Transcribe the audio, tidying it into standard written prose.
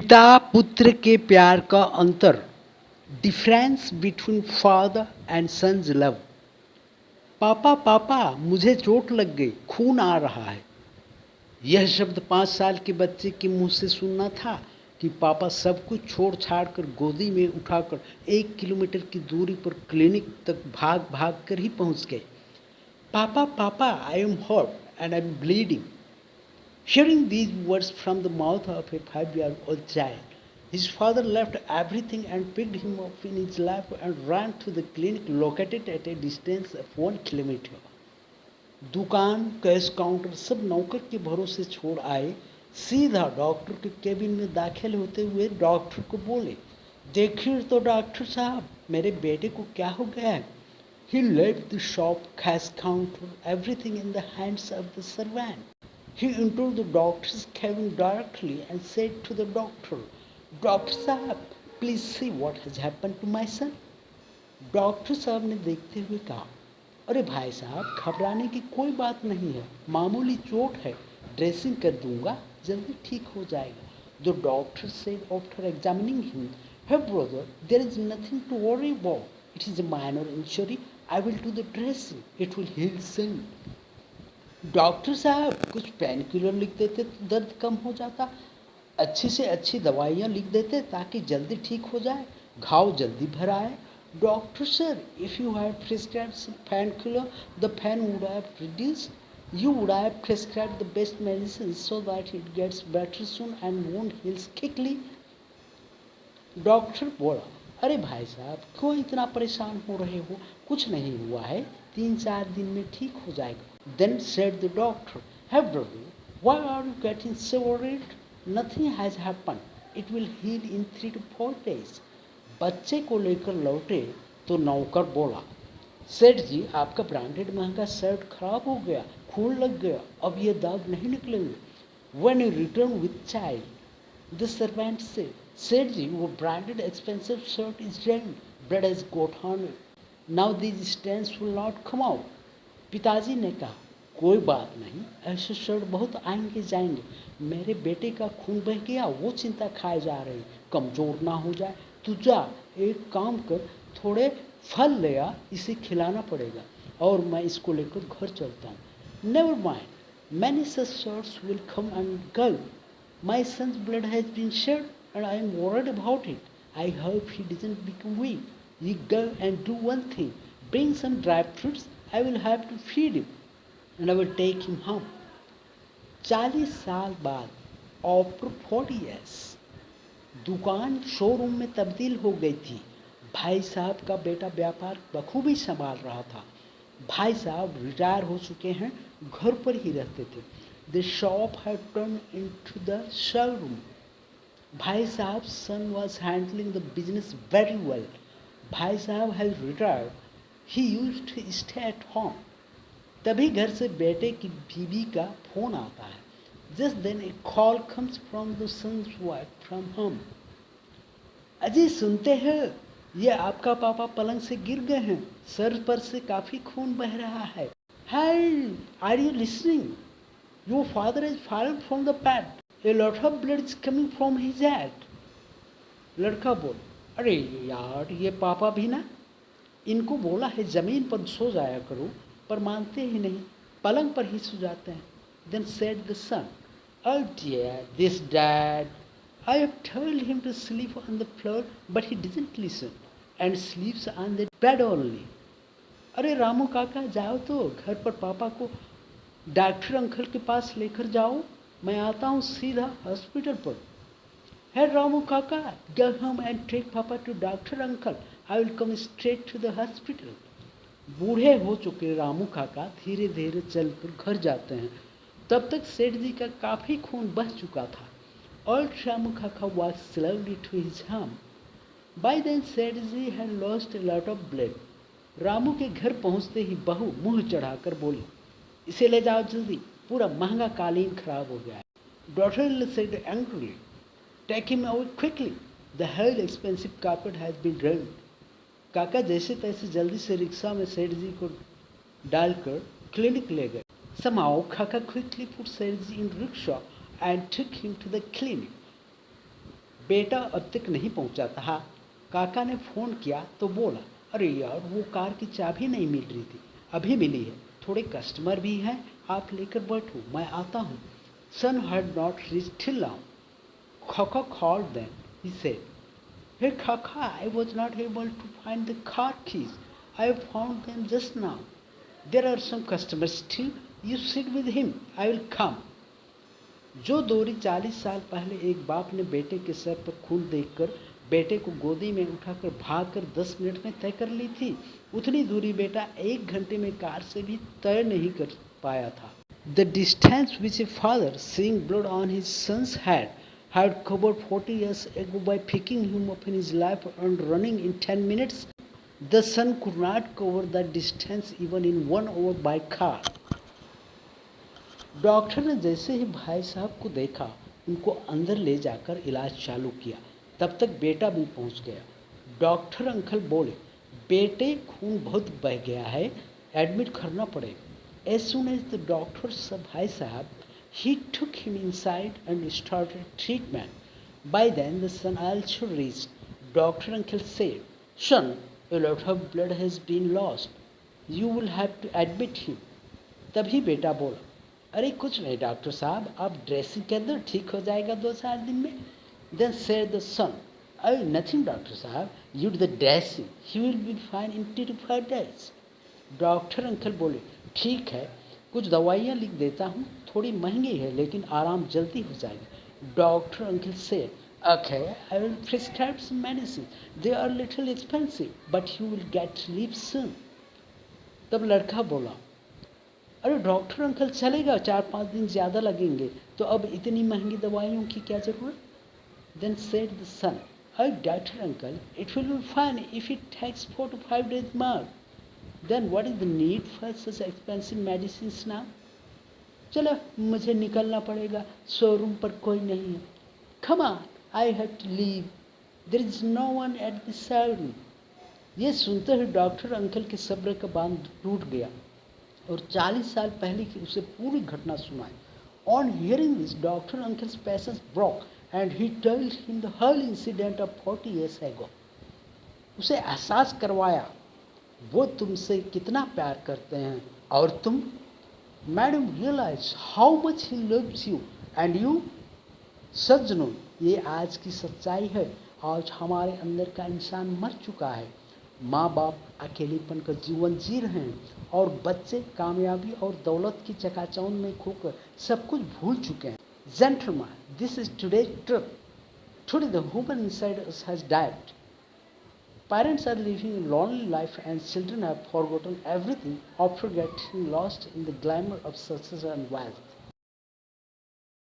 पिता पुत्र के प्यार का अंतर, difference between father and son's love. पापा पापा मुझे चोट लग गई, खून आ रहा है। यह शब्द 5 साल के बच्चे के मुंह से सुनना था कि पापा सब कुछ छोड़ छाड़ कर गोदी में उठाकर 1 किलोमीटर की दूरी पर क्लिनिक तक भाग भाग कर ही पहुंच गए। Papa papa I am hurt and I am bleeding. Hearing these words from the mouth of a 5-year-old child, his father left everything and picked him up in his lap and ran to the clinic located at a distance of 1 kilometer. दुकान, cash counter सब नौकर के भरोसे छोड़ आए, सीधा doctor के cabin में दाखिल होते हुए डॉक्टर को बोले, देखिए तो डॉक्टर साहब, मेरे बेटे को क्या हो गया है? He left the shop, cash counter, everything in the hands of the servant. He entered the doctor's cabin directly and said to the doctor, Doctor साहब, please see what has happened to my son. Doctor साहब ने देखते हुए कहा, अरे भाई साहब, घबराने की कोई बात नहीं है, मामूली चोट है, ड्रेसिंग कर दूंगा, जल्दी ठीक हो जाएगा. The doctor said after examining him, Hey brother, there is nothing to worry about. It is a minor injury. I will do the dressing. It will heal soon. Doctor साहब कुछ पेन किलर लिख देते तो दर्द कम हो जाता, अच्छी से अच्छी दवाइयाँ लिख देते ताकि जल्दी ठीक हो जाए, घाव जल्दी भर आए. Doctor sir, if you have prescribed some pain killer the pain would have reduced, you would have prescribed the best medicine so that it gets better soon and won't heals quickly. Doctor बोला, अरे भाई साहब क्यों इतना परेशान हो रहे हो, कुछ नहीं हुआ है, 3-4 दिन में ठीक हो जाएगा. Then said the doctor, Hey brother, why are you getting so worried? Nothing has happened. It will heal in 3 to 4 days. बच्चे को लेकर लौटे तो नौकर बोला, सेठ जी आपका ब्रांडेड महंगा शर्ट खराब हो गया, खून लग गया, अब ये दाग नहीं निकलेंगे. When you return with child, the servant said, सेठ जी वो branded expensive shirt is ruined, blood has got on it. Now these stains will not come out. पिताजी ने कहा, कोई बात नहीं, ऐसे शर्ट बहुत आएंगे जाएंगे, मेरे बेटे का खून बह गया, वो चिंता खाए जा रही, कमज़ोर ना हो जाए. तू जा, एक काम कर, थोड़े फल ले आ, इसे खिलाना पड़ेगा और मैं इसको लेकर घर चलता हूँ. Never mind, many such shirts will come and go. My son's blood has been shed and I am worried about it. I hope he doesn't become weak. You go and do one thing, bring some dry fruits. I will have to feed him and I will take him home. 40 साल बाद, after 40 years, दुकान showroom में तब्दील हो गई थी. भाई साहब का बेटा व्यापार बखूबी संभाल रहा था. भाई साहब रिटायर हो चुके हैं, घर पर ही रहते थे. The shop had turned into the showroom. भाई साहब son was handling the business very well. भाई साहब has retired. He used to stay at home. तभी घर से बेटे की बीवी का फोन आता है. Just then a call comes from the son's wife from home. अजी सुनते हैं, ये आपका पापा पलंग से गिर गए हैं, सर पर से काफी खून बह रहा है. Hey, are you listening? Your father has fallen from the bed. A lot of blood is coming from his head. लड़का बोल, अरे यार ये पापा भी ना, इनको बोला है ज़मीन पर सो जाया करो, पर मानते ही नहीं, पलंग पर ही सो जाते हैं. Then said the son, Oh dear, this dad. I have told him to sleep on the floor, but he doesn't listen and sleeps on the bed only. अरे रामू काका जाओ तो घर पर पापा को डॉक्टर अंकल के पास लेकर जाओ, मैं आता हूँ सीधा हॉस्पिटल पर. Hey Ramu Kaka, go home and take Papa to Doctor Uncle. I will come straight to the hospital. बूढ़े हो चुके रामू काका धीरे धीरे चलकर घर जाते हैं. तब तक सेठ जी का काफ़ी खून बह चुका था. Old Ramu Kaka walked slowly to his home. By then सेठ जी had lost a lot of blood. Ramu के घर पहुंचते ही बहू मुंह चढ़ाकर बोली, इसे ले जाओ जल्दी, पूरा महंगा कालीन खराब हो गया है. Daughter said angrily, Take him away quickly. The whole expensive carpet has been ruined. काका जैसे तैसे जल्दी से रिक्शा में सेठ जी को डालकर क्लिनिक ले गए. Somehow Kaka quickly put Seठ ji in rickshaw and took him to the clinic. बेटा अब तक नहीं पहुंचा था। काका ने फ़ोन किया तो बोला, अरे यार वो कार की चाबी नहीं मिल रही थी, अभी मिली है, थोड़े कस्टमर भी हैं, आप लेकर बैठो, मैं आता हूँ। Son had not reached till now. Kaka called them. He said, Hey Kaka, I was not able to find the car keys. I have found them just now. There are some customers still. You sit with him. I will come. जो दूरी 40 साल पहले एक बाप ने बेटे के sir पर खून देखकर बेटे को गोदी में उठाकर भागकर 10 मिनट में तय कर ली थी, उतनी दूरी बेटा 1 घंटे में कार से भी तय नहीं कर पाया था। The distance which a father, seeing blood on his son's head, had covered 40 years ago by picking him up in his lap and running in 10 minutes, the son could not cover that distance even in 1 hour by car. Doctor ने जैसे ही भाई साहब को देखा, उनको अंदर ले जाकर इलाज चालू किया। तब तक बेटा भी पहुंच गया। डॉक्टर अंकल बोले, बेटे खून बहुत बह गया है, एडमिट करना पड़ेगा। As soon as the doctor saw भाई साहब, he took him inside and started treatment. By then the son also reached. Doctor uncle said, son, a lot of blood has been lost. You will have to admit him. तभी बेटा बोला, अरे कुछ नहीं doctor साहब, आप dressing के अंदर ठीक हो जाएगा 2-4 दिन में। Then said the son, oh nothing doctor साहब, you do the dressing, he will be fine in 3 to 5 days. Doctor uncle बोले, ठीक है, कुछ दवाइयाँ लिख देता हूँ, थोड़ी महंगी है लेकिन आराम जल्दी हो जाएगा। डॉक्टर अंकल से, okay, I will prescribe some medicine. They are little expensive, but you will get relief soon. तब लड़का बोला, अरे डॉक्टर अंकल चलेगा, 4-5 दिन ज़्यादा लगेंगे, तो अब इतनी महंगी दवाइयों की क्या ज़रूरत? Then said the son, oh doctor uncle, it will be fine if it takes 4 to 5 days more. Then what is the need for such expensive medicines now? चलो मुझे निकलना पड़ेगा, शोरूम पर कोई नहीं है। Come on, I have to leave. There is no one at the showroom. ये सुनते हुए डॉक्टर अंकल के सब्र का बांध टूट गया और 40 साल पहले की उसे पूरी घटना सुनाई। On hearing this, Dr. Uncle's patience broke and he told him the whole incident of 40 years ago. उसे एहसास करवाया, वो तुमसे कितना प्यार करते हैं और तुम, madam realize how much he loves you and you. सज्जनों, ये आज की सच्चाई है। आज हमारे अंदर का इंसान मर चुका है। माँ बाप अकेलेपन का जीवन जी रहे हैं और बच्चे कामयाबी और दौलत की चकाचौंध में खोकर सब कुछ भूल चुके हैं। Gentlemen, this is today's truth. Today the human inside us has died. Parents are living a lonely life and children have forgotten everything after getting lost in the glamour of success and wealth.